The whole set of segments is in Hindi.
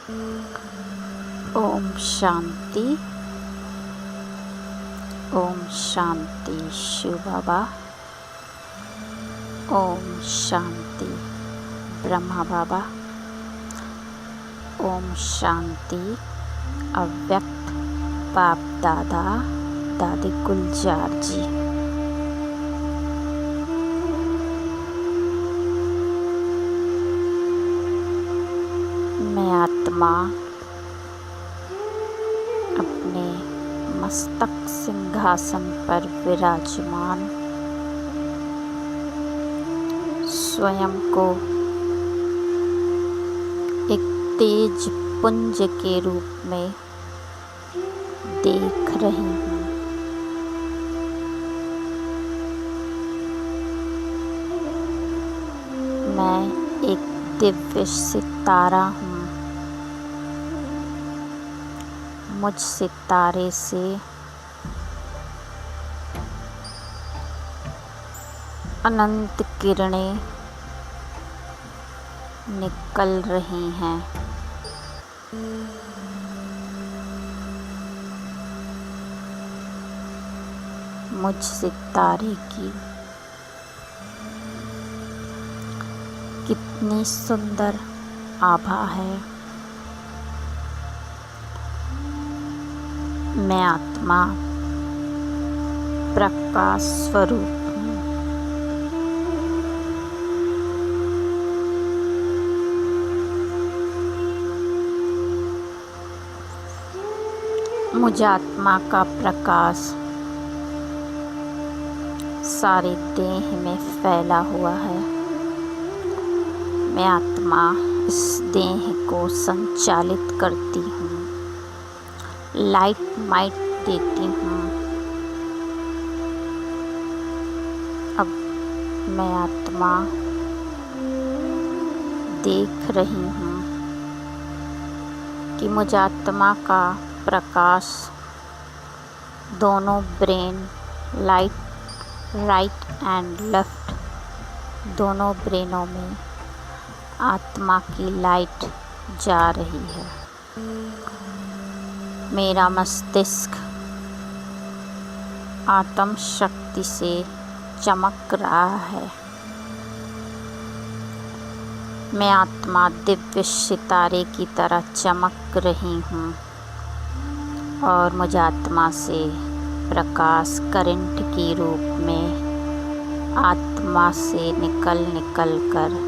ओम शांति। ओम शांति शिव बाबा। ओम शांति ब्रह्मा बाबा। ओम शांति अव्यक्त बाप दादा दादी गुलजार जी। मैं आत्मा अपने मस्तक सिंहासन पर विराजमान स्वयं को एक तेज पुंज के रूप में देख रही हूँ। मैं एक दिव्य सितारा हूँ। मुझ सितारे से अनंत किरणें निकल रही हैं। मुझ सितारे की कितनी सुंदर आभा है। मैं आत्मा प्रकाश स्वरूप हूँ। मुझ आत्मा का प्रकाश सारे देह में फैला हुआ है। मैं आत्मा इस देह को संचालित करती हूँ, लाइट माइट देती हूँ। अब मैं आत्मा देख रही हूँ कि मुझ आत्मा का प्रकाश दोनों ब्रेन राइट एंड लेफ्ट दोनों ब्रेनों में आत्मा की लाइट जा रही है। मेरा मस्तिष्क आत्म शक्ति से चमक रहा है। मैं आत्मा दिव्य सितारे की तरह चमक रही हूँ और मुझ आत्मा से प्रकाश करंट के रूप में आत्मा से निकल कर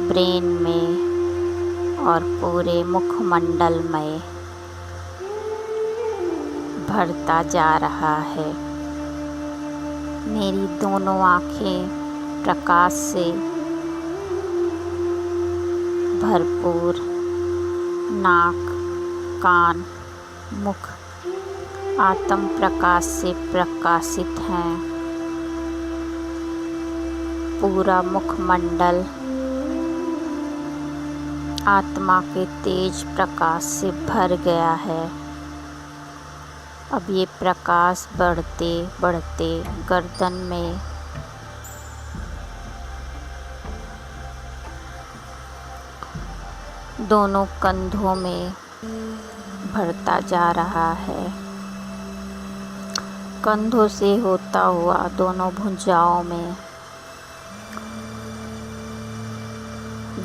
ब्रेन में और पूरे मुखमंडल में भरता जा रहा है। मेरी दोनों आँखें प्रकाश से भरपूर, नाक, कान, मुख आत्म प्रकाश से प्रकाशित हैं। पूरा मुखमंडल आत्मा के तेज प्रकाश से भर गया है। अब ये प्रकाश बढ़ते बढ़ते गर्दन में दोनों कंधों में भरता जा रहा है। कंधों से होता हुआ दोनों भुजाओं में,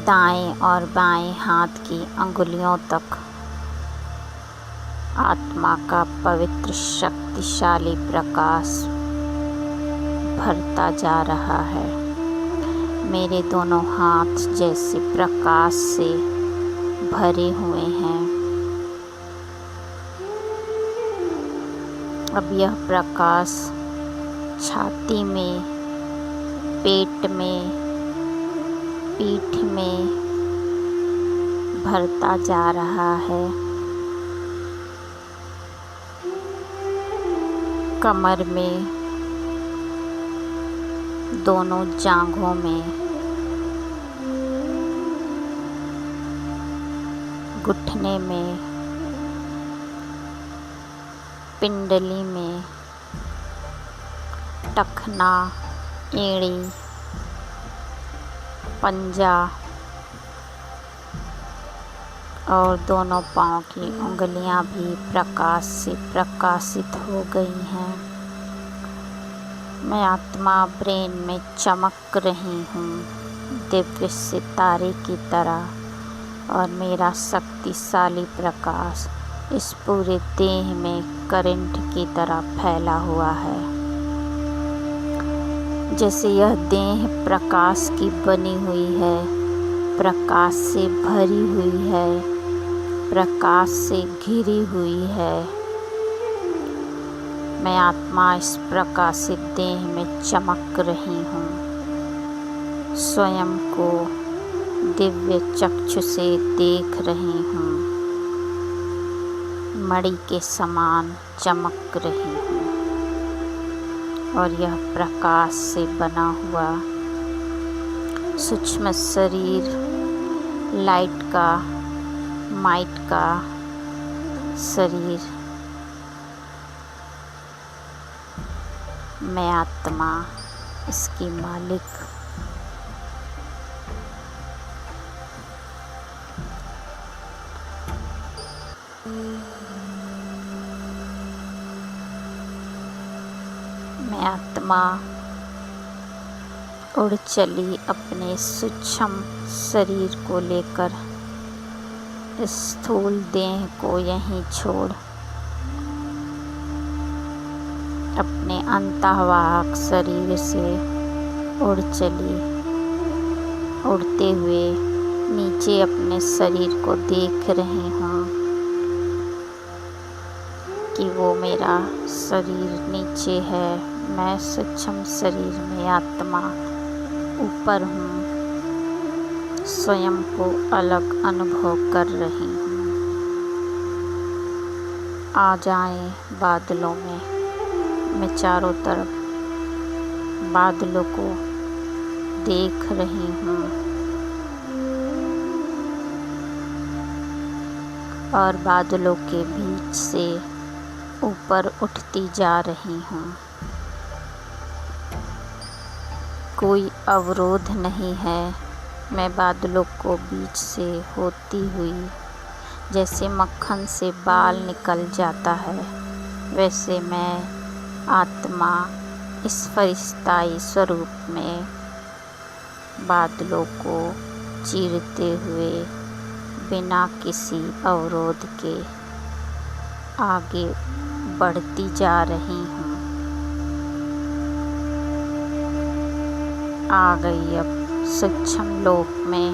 दाएं और बाएं हाथ की अंगुलियों तक आत्मा का पवित्र शक्तिशाली प्रकाश भरता जा रहा है। मेरे दोनों हाथ जैसे प्रकाश से भरे हुए हैं। अब यह प्रकाश छाती में, पेट में, पीठ में भरता जा रहा है। कमर में, दोनों जांघों में, घुटने में, पिंडली में, टखना, एड़ी, पंजा, और दोनों पाँव की उंगलियां भी प्रकाश से प्रकाशित हो गई हैं। मैं आत्मा ब्रेन में चमक रही हूँ दिव्य सितारे की तरह, और मेरा शक्तिशाली प्रकाश इस पूरे देह में करंट की तरह फैला हुआ है। जैसे यह देह प्रकाश की बनी हुई है, प्रकाश से भरी हुई है, प्रकाश से घिरी हुई है। मैं आत्मा इस प्रकाशित देह में चमक रही हूँ, स्वयं को दिव्य चक्षु से देख रही हूँ, मणि के समान चमक रही हूँ। और यह प्रकाश से बना हुआ सूक्ष्म शरीर लाइट का, माइट का शरीर, मैं आत्मा इसकी मालिक। मैं आत्मा उड़ चली अपने सूक्ष्म शरीर को लेकर, स्थूल देह को यहीं छोड़ अपने अंतःवाहक शरीर से उड़ चली। उड़ते हुए नीचे अपने शरीर को देख रही हूँ कि वो मेरा शरीर नीचे है, मैं सूक्ष्म शरीर में आत्मा ऊपर हूँ, स्वयं को अलग अनुभव कर रही हूँ। आ जाएं बादलों में, मैं चारों तरफ बादलों को देख रही हूँ और बादलों के बीच से ऊपर उठती जा रही हूँ। कोई अवरोध नहीं है। मैं बादलों को बीच से होती हुई, जैसे मक्खन से बाल निकल जाता है, वैसे मैं आत्मा इस फरिश्ताई स्वरूप में बादलों को चीरते हुए बिना किसी अवरोध के आगे बढ़ती जा रही हूँ। आ गई अब सूक्ष्म लोक में।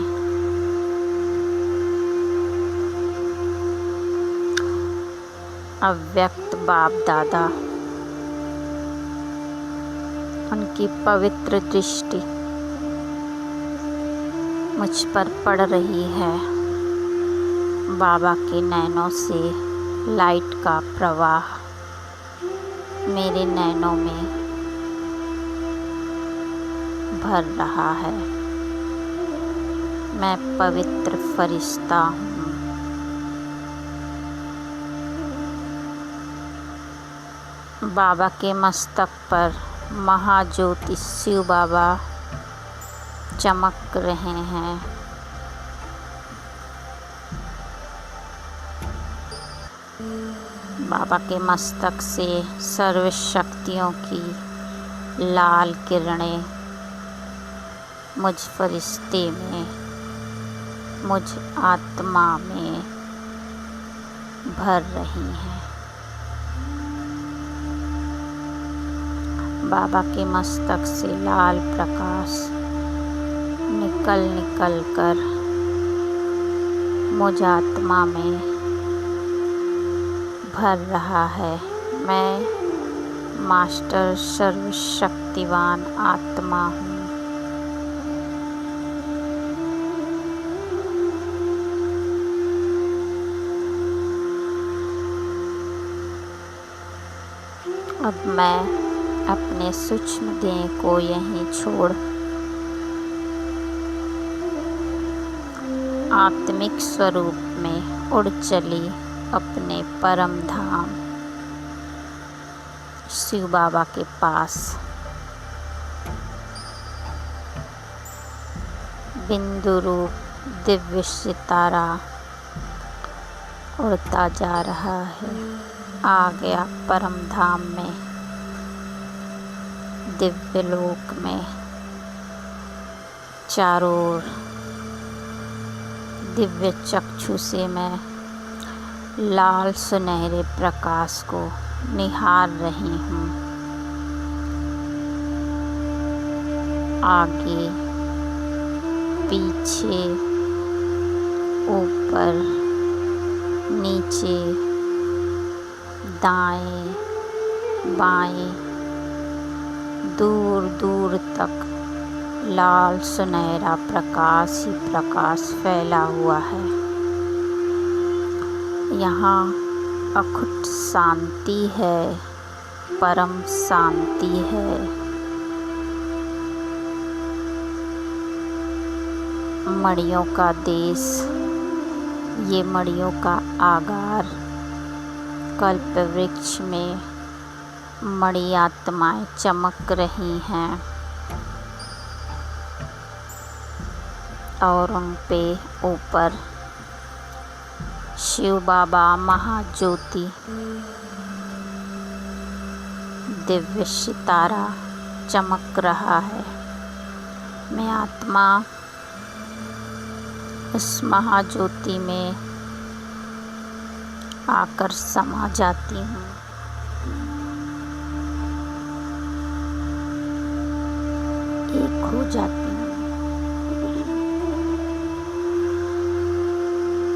अव्यक्त बाप दादा, उनकी पवित्र दृष्टि मुझ पर पड़ रही है। बाबा के नैनों से लाइट का प्रवाह मेरे नैनों में भर रहा है। मैं पवित्र फरिश्ता हूँ। बाबा के मस्तक पर महाज्योति शिव बाबा चमक रहे हैं। बाबा के मस्तक से सर्व शक्तियों की लाल किरणें मुझ फरिश्ते में, मुझ आत्मा में भर रही हैं। बाबा के मस्तक से लाल प्रकाश निकल निकल कर मुझ आत्मा में भर रहा है। मैं मास्टर सर्वशक्तिवान आत्मा हूँ। अब मैं अपने सूक्ष्म देह को यहीं छोड़ आत्मिक स्वरूप में उड़ चली अपने परम धाम शिव बाबा के पास। बिंदु रूप दिव्य सितारा उड़ता जा रहा है, आ गया परम धाम में, दिव्य लोक में। चारों ओर दिव्य चक्षु से मैं लाल सुनहरे प्रकाश को निहार रही हूँ। आगे पीछे ऊपर नीचे दाएं बाएं दूर दूर तक लाल सुनहरा प्रकाश ही प्रकाश फैला हुआ है। यहाँ अखुट शांति है, परम शांति है। मणियों का देश, ये मणियों का आगार, कल्प वृक्ष में मणि आत्माएं चमक रही हैं और उन पे ऊपर शिव बाबा महाज्योति दिव्य सितारा चमक रहा है। मैं आत्मा इस महाज्योति में आकर समा जाती हूँ। एक हो जाती हूँ।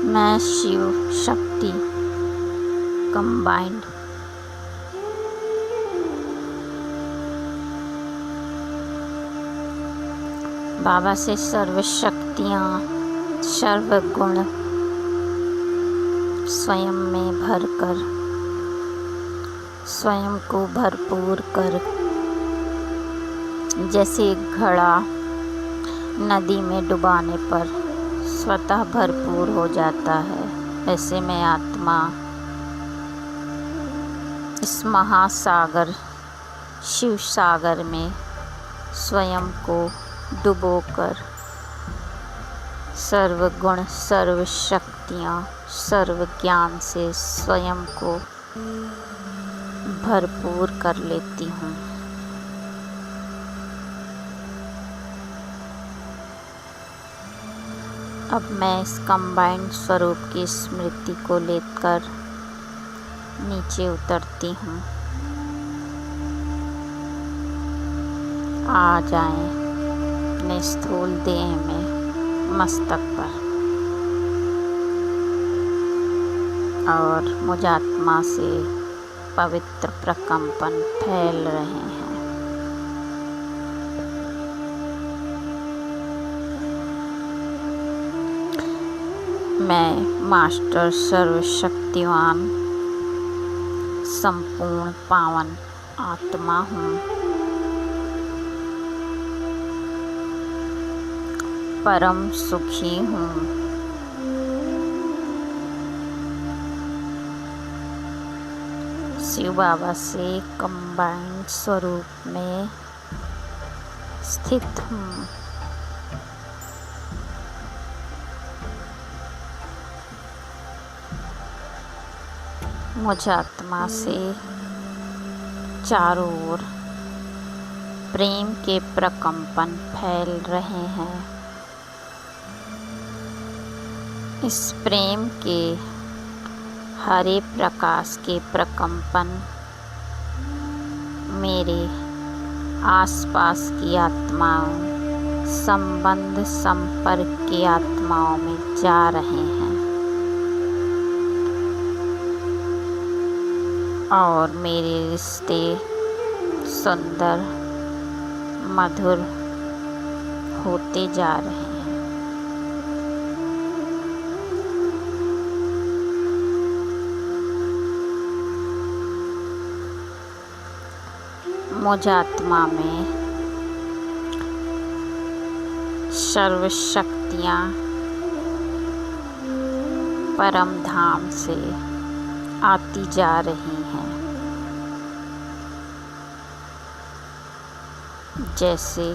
मैं शिव शक्ति कंबाइंड बाबा से सर्व शक्तियाँ सर्वगुण स्वयं में भरकर स्वयं को भरपूर कर, जैसे एक घड़ा नदी में डुबाने पर स्वतः भरपूर हो जाता है, वैसे मैं आत्मा इस महासागर शिव सागर में स्वयं को डुबोकर सर्व गुण सर्व शक्तियाँ सर्व ज्ञान से स्वयं को भरपूर कर लेती हूँ। अब मैं इस कंबाइंड स्वरूप की स्मृति को लेकर नीचे उतरती हूँ। आ जाएं अपने स्थूल देह में, मस्तक पर, और मुझ आत्मा से पवित्र प्रकंपन फैल रहे हैं। मैं मास्टर सर्वशक्तिवान संपूर्ण पावन आत्मा हूँ। परम सुखी हूँ। शिव बाबा से कंबाइंड स्वरूप में स्थित हूँ। मुझ आत्मा से चारों ओर प्रेम के प्रकंपन फैल रहे हैं। इस प्रेम के हरे प्रकाश के प्रकंपन मेरे आसपास की आत्माओं, संबंध संपर्क की आत्माओं में जा रहे हैं और मेरे रिश्ते सुंदर मधुर होते जा रहे हैं। मुझ आत्मा में सर्व शक्तियाँ परम धाम से आती जा रही हैं। जैसे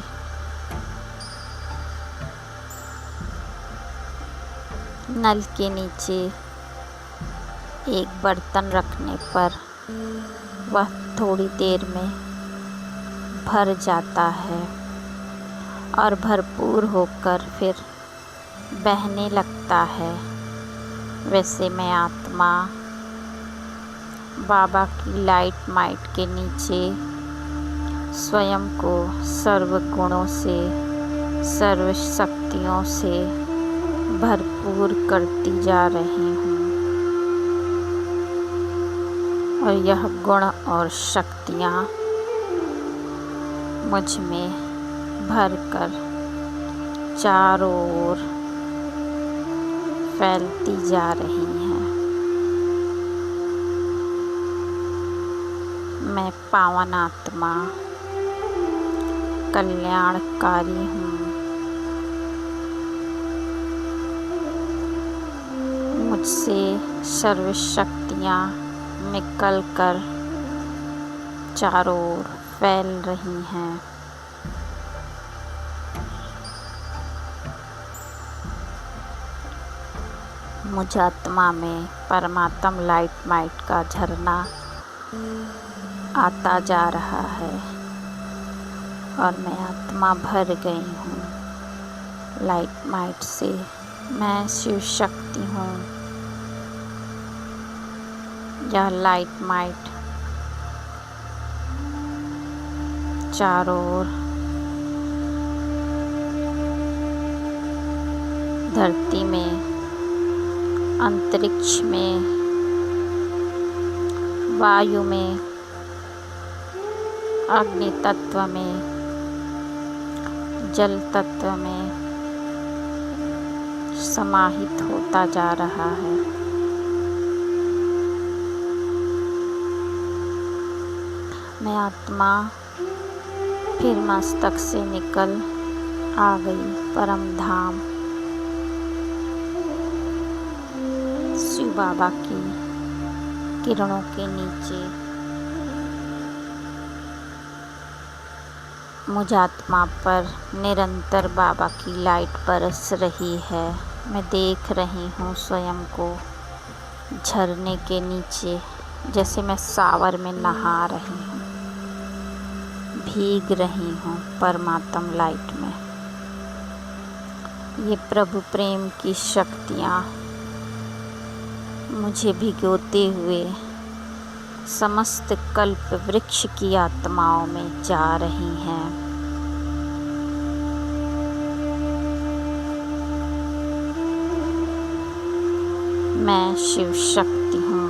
नल के नीचे एक बर्तन रखने पर वह थोड़ी देर में भर जाता है और भरपूर होकर फिर बहने लगता है। वैसे मैं आत्मा बाबा की लाइट माइट के नीचे स्वयं को सर्व गुणों से, सर्व शक्तियों से भरपूर करती जा रही हूँ और यह गुण और शक्तियाँ मुझ में भरकर चारों ओर फैलती जा रही हैं। मैं पावन आत्मा कल्याणकारी हूँ। मुझसे सर्व शक्तियाँ निकल कर चारों ओर फैल रही हैं। मुझ आत्मा में परमात्म लाइट माइट का झरना आता जा रहा है और मैं आत्मा भर गई हूँ लाइट माइट से। मैं शिव शक्ति हूँ। यह लाइट माइट चारों ओर धरती में, अंतरिक्ष में, वायु में, अग्नि तत्व में, जल तत्व में समाहित होता जा रहा है। मैं आत्मा फिर मस्तक से निकल आ गई परम धाम शिव बाबा की किरणों के नीचे। मुझ आत्मा पर निरंतर बाबा की लाइट बरस रही है। मैं देख रही हूँ स्वयं को झरने के नीचे, जैसे मैं सावर में नहा रही हूँ, भीग रही हूँ परमात्म लाइट में। ये प्रभु प्रेम की शक्तियाँ मुझे भिगोते हुए समस्त कल्प वृक्ष की आत्माओं में जा रही हैं। मैं शिव शक्ति हूँ।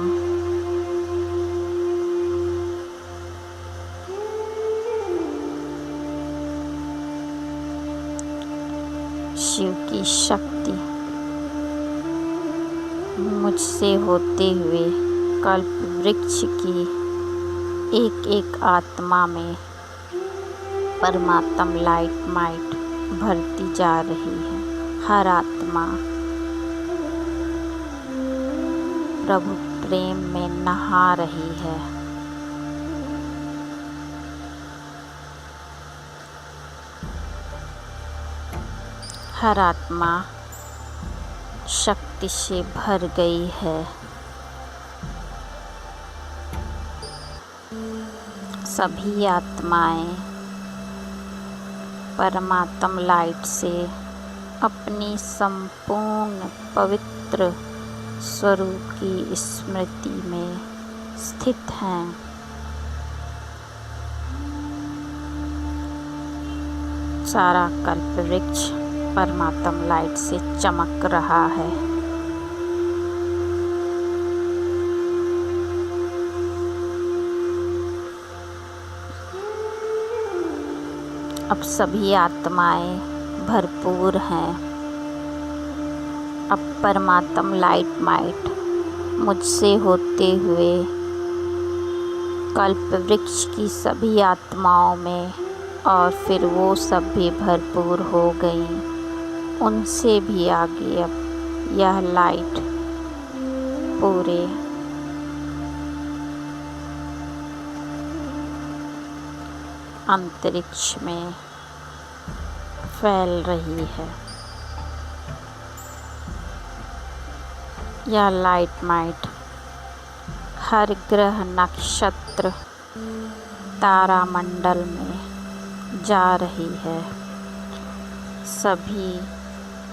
शिव की शक्ति मुझसे होते हुए कल्प वृक्ष की एक एक आत्मा में परमात्म लाइट माइट भरती जा रही है। हर आत्मा प्रभु प्रेम में नहा रही है। हर आत्मा शक्ति से भर गई है। सभी आत्माएं परमात्म लाइट से अपनी संपूर्ण पवित्र स्वरूप की स्मृति में स्थित हैं। सारा कल्प वृक्ष परमात्म लाइट से चमक रहा है। अब सभी आत्माएं भरपूर हैं। अब परमात्म लाइट माइट मुझसे होते हुए कल्प वृक्ष की सभी आत्माओं में, और फिर वो सब भी भरपूर हो गई। उनसे भी आगे अब यह लाइट पूरे अंतरिक्ष में फैल रही है। यह लाइट माइट हर ग्रह नक्षत्र तारामंडल में जा रही है। सभी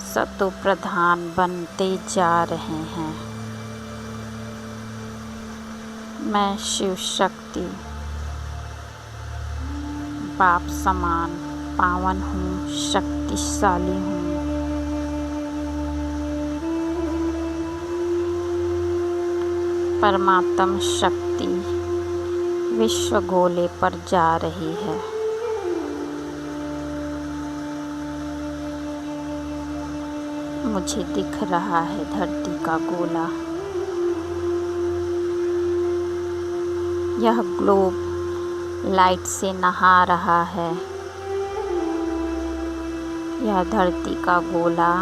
सतो प्रधान बनते जा रहे हैं। मैं शिव शक्ति बाप समान पावन हूँ, शक्तिशाली हूँ। परमात्म शक्ति विश्व गोले पर जा रही है। मुझे दिख रहा है धरती का गोला। यह ग्लोब लाइट से नहा रहा है। यह धरती का गोला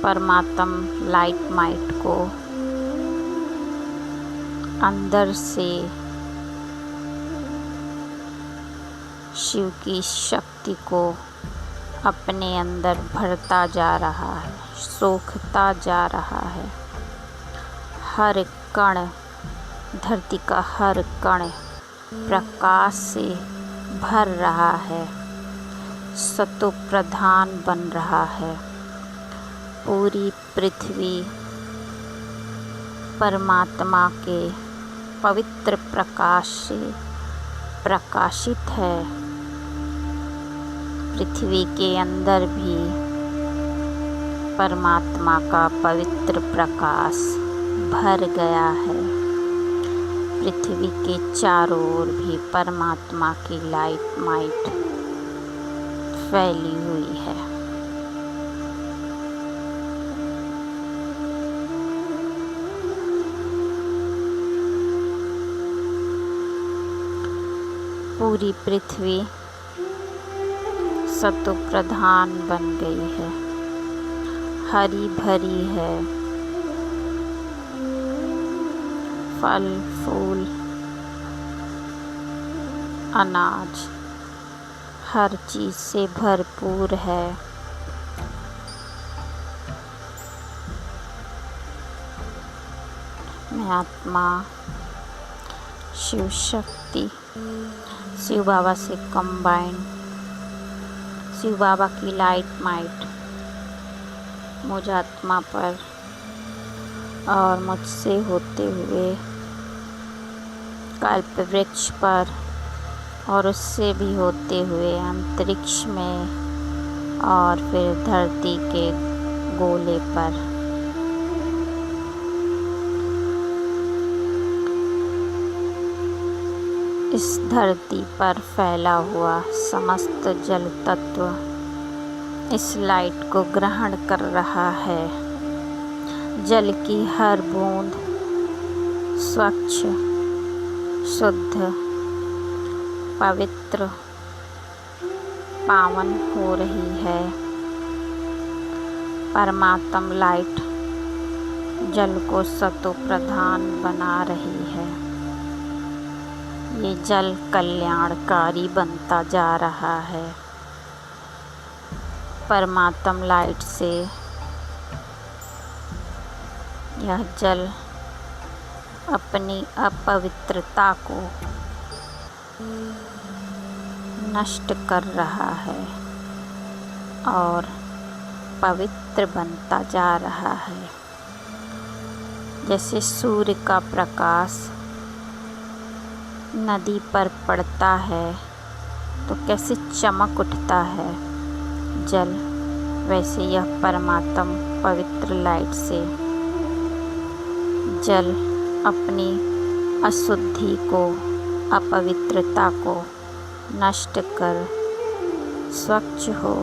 परमात्म लाइट माइट को अंदर से शिव की शक्ति को अपने अंदर भरता जा रहा है, सोखता जा रहा है। हर कण, धरती का हर कण प्रकाश से भर रहा है, सतो प्रधान बन रहा है। पूरी पृथ्वी परमात्मा के पवित्र प्रकाश से प्रकाशित है। पृथ्वी के अंदर भी परमात्मा का पवित्र प्रकाश भर गया है। पृथ्वी के चारों ओर भी परमात्मा की लाइट माइट फैली हुई है। पूरी पृथ्वी सतो प्रधान बन गई है, हरी भरी है। फल फूल अनाज हर चीज़ से भरपूर है। मैं आत्मा शिव शक्ति शिव बाबा से कंबाइन, शिव बाबा की लाइट माइट मुझ आत्मा पर और मुझसे होते हुए कल्प वृक्ष पर और उससे भी होते हुए अंतरिक्ष में और फिर धरती के गोले पर इस धरती पर फैला हुआ समस्त जल तत्व इस लाइट को ग्रहण कर रहा है। जल की हर बूंद स्वच्छ, शुद्ध, पवित्र, पावन हो रही है। परमात्म लाइट जल को सतो प्रधान बना रही है। ये जल कल्याणकारी बनता जा रहा है। परमात्म लाइट से यह जल अपनी अपवित्रता को नष्ट कर रहा है और पवित्र बनता जा रहा है। जैसे सूर्य का प्रकाश नदी पर पड़ता है तो कैसे चमक उठता है जल, वैसे यह परमात्म पवित्र लाइट से जल अपनी अशुद्धि को, अपवित्रता को नष्ट कर स्वच्छ हो,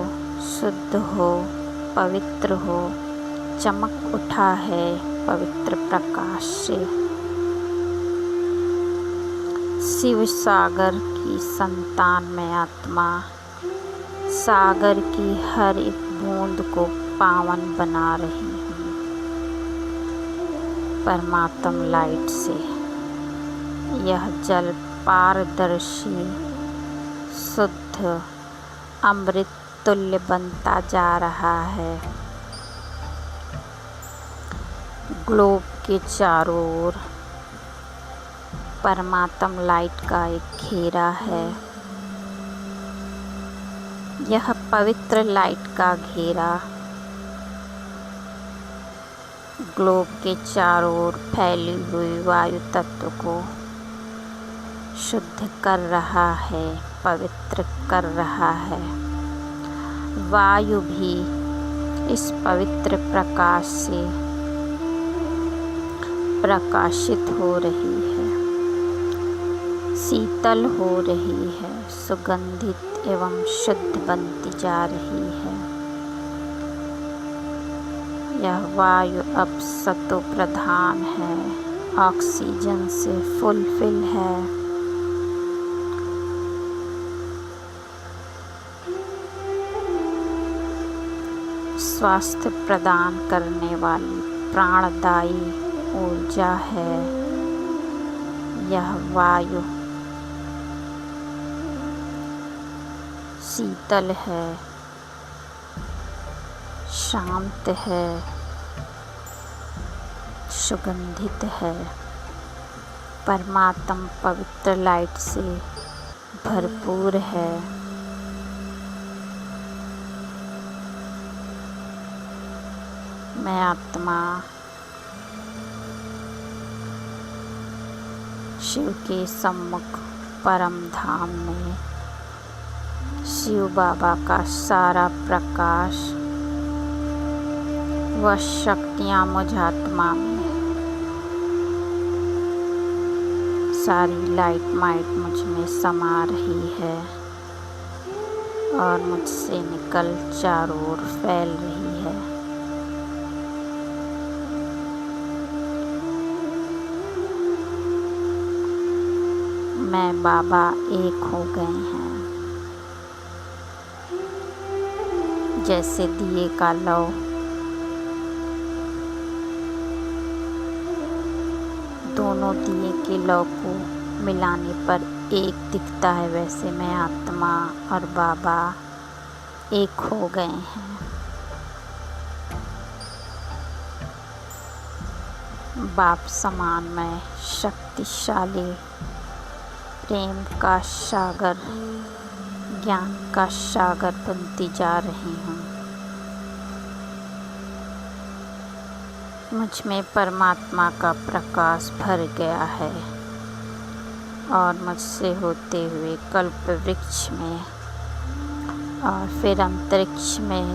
शुद्ध हो, पवित्र हो, चमक उठा है पवित्र प्रकाश से। शिव सागर की संतान में आत्मा सागर की हर एक बूंद को पावन बना रही हूँ परमात्म लाइट से। यह जल पारदर्शी, शुद्ध, अमृत तुल्य बनता जा रहा है। ग्लोब के चारों ओर परमात्म लाइट का एक घेरा है। यह पवित्र लाइट का घेरा ग्लोब के चारों ओर फैली हुई वायु तत्व को शुद्ध कर रहा है, पवित्र कर रहा है। वायु भी इस पवित्र प्रकाश से प्रकाशित हो रही है, शीतल हो रही है, सुगंधित एवं शुद्ध बनती जा रही है। यह वायु अब सतो प्रधान है, ऑक्सीजन से फुलफिल है। स्वास्थ्य प्रदान करने वाली प्राणदायी ऊर्जा है यह वायु। शीतल है, शांत है, सुगंधित है, परमात्म पवित्र लाइट से भरपूर है। मैं आत्मा शिव के सम्मुख परम धाम में शिव बाबा का सारा प्रकाश व शक्तियाँ मुझ आत्मा में, सारी लाइट माइट मुझ में समा रही है और मुझसे निकल चारों ओर फैल रही है। मैं बाबा एक हो गए हैं। जैसे दिए का लौ दोनों दिए के लौ को मिलाने पर एक दिखता है, वैसे मैं आत्मा और बाबा एक हो गए हैं। बाप समान मैं शक्तिशाली प्रेम का सागर, ज्ञान का सागर बनती जा रही हूँ। मुझ में परमात्मा का प्रकाश भर गया है और मुझसे होते हुए कल्प वृक्ष में और फिर अंतरिक्ष में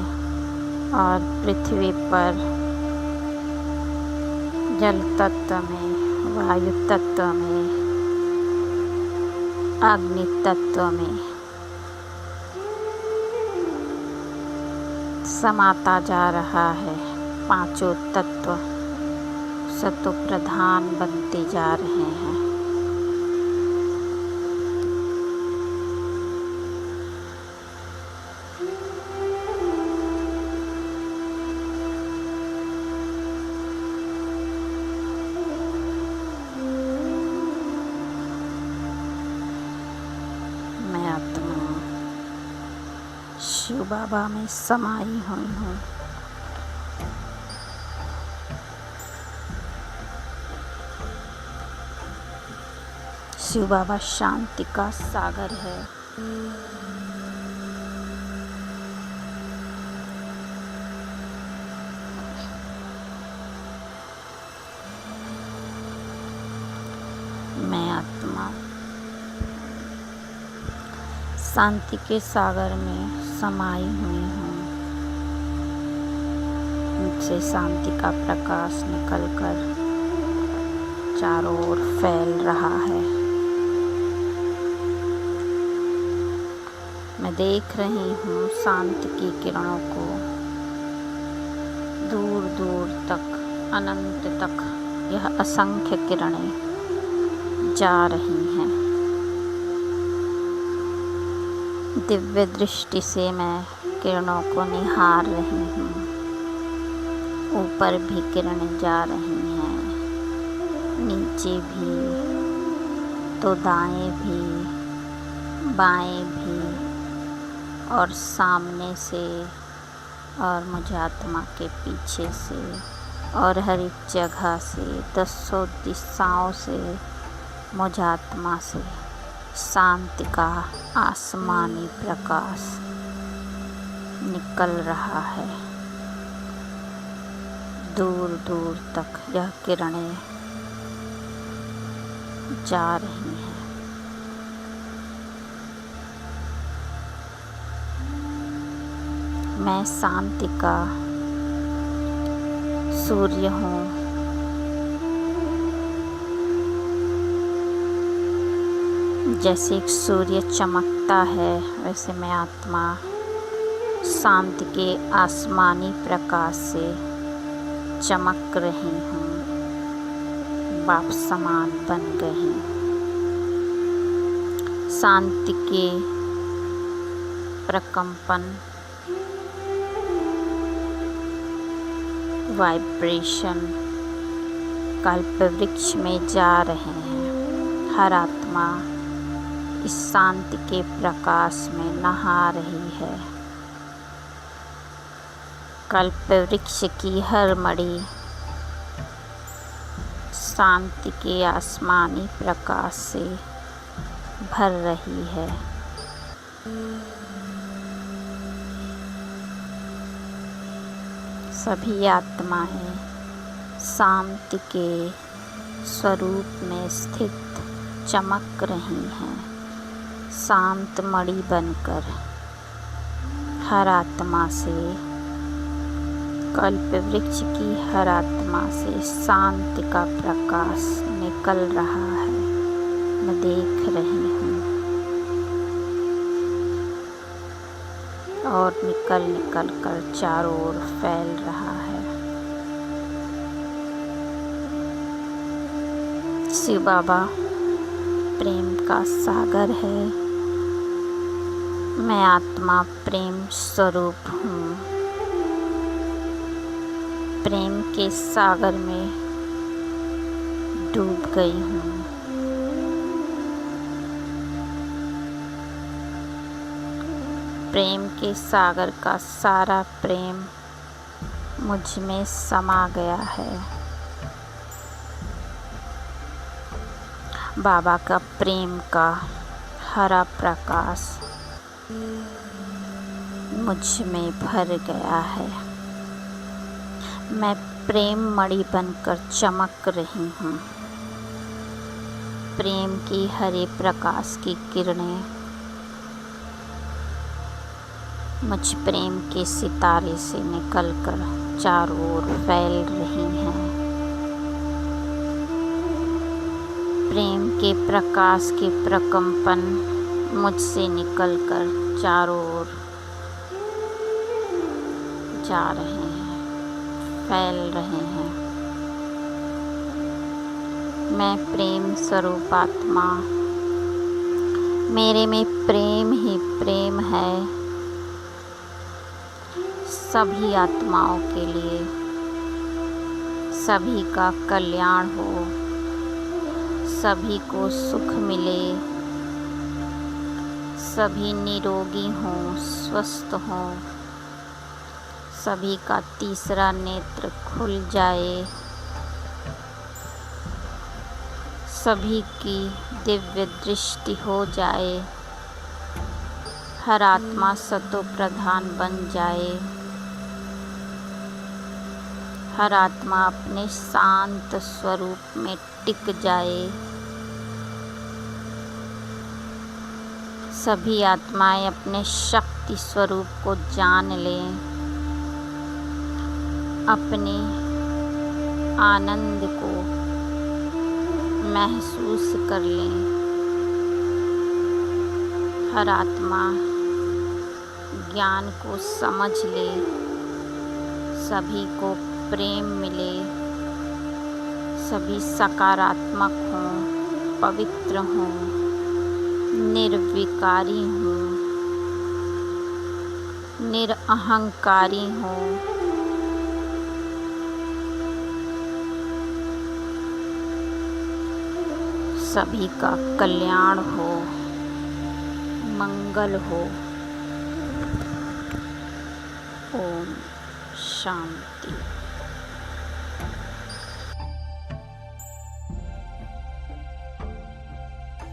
और पृथ्वी पर जल तत्व में, वायु तत्व में, अग्नि तत्व में समाता जा रहा है। पांचों तत्व सतो प्रधान बनते जा रहे हैं। मैं आत्मा शिव बाबा में समाई हुई हूँ। शिव बाबा शांति का सागर है। मैं आत्मा शांति के सागर में समाई हुई हूँ। मुझसे शांति का प्रकाश निकलकर चारों ओर फैल रहा है। मैं देख रही हूँ शांति की किरणों को दूर दूर तक, अनंत तक यह असंख्य किरणें जा रही हैं। दिव्य दृष्टि से मैं किरणों को निहार रही हूँ। ऊपर भी किरणें जा रही हैं, नीचे भी, तो दाएं भी, बाएं भी और सामने से और मुझे आत्मा के पीछे से और हर एक जगह से, दसों दिशाओं से मुझ आत्मा से शांति का आसमानी प्रकाश निकल रहा है। दूर दूर तक यह किरणें जा रही हैं। मैं शांति का सूर्य हूँ। जैसे एक सूर्य चमकता है, वैसे मैं आत्मा शांति के आसमानी प्रकाश से चमक रही हूँ, बाप समान बन गई। शांति के प्रकंपन, वाइब्रेशन कल्प वृक्ष में जा रहे हैं। हर आत्मा इस शांति के प्रकाश में नहा रही है। कल्प वृक्ष की हर मणि शांति के आसमानी प्रकाश से भर रही है। सभी आत्माएं शांति के स्वरूप में स्थित चमक रही हैं, शांत मणि बनकर। हर आत्मा से, कल्प वृक्ष की हर आत्मा से शांति का प्रकाश निकल रहा है। मैं देख रही हूँ और निकल कर चारों ओर फैल रहा है। शिव बाबा प्रेम का सागर है। मैं आत्मा प्रेम स्वरूप हूँ। प्रेम के सागर में डूब गई हूँ। प्रेम के सागर का सारा प्रेम मुझ में समा गया है। बाबा का प्रेम का हरा प्रकाश मुझ में भर गया है। मैं प्रेम मणि बनकर चमक रही हूँ। प्रेम की हरे प्रकाश की किरणें मुझ प्रेम के सितारे से निकलकर चारों ओर फैल रही हैं। प्रेम के प्रकाश के प्रकंपन मुझसे निकलकर चारों ओर जा रहे हैं, फैल रहे हैं। मैं प्रेम स्वरूप आत्मा, मेरे में प्रेम ही प्रेम है। सभी आत्माओं के लिए सभी का कल्याण हो, सभी को सुख मिले, सभी निरोगी हों, स्वस्थ हों, सभी का तीसरा नेत्र खुल जाए, सभी की दिव्य दृष्टि हो जाए, हर आत्मा सतो प्रधान बन जाए, हर आत्मा अपने शांत स्वरूप में टिक जाए, सभी आत्माएं अपने शक्ति स्वरूप को जान लें, अपने आनंद को महसूस कर लें। हर आत्मा ज्ञान को समझ ले, सभी को प्रेम मिले, सभी सकारात्मक हों, पवित्र हों, निर्विकारी हों, निरअहंकारी हों। सभी का कल्याण हो, मंगल हो। ओम शांति।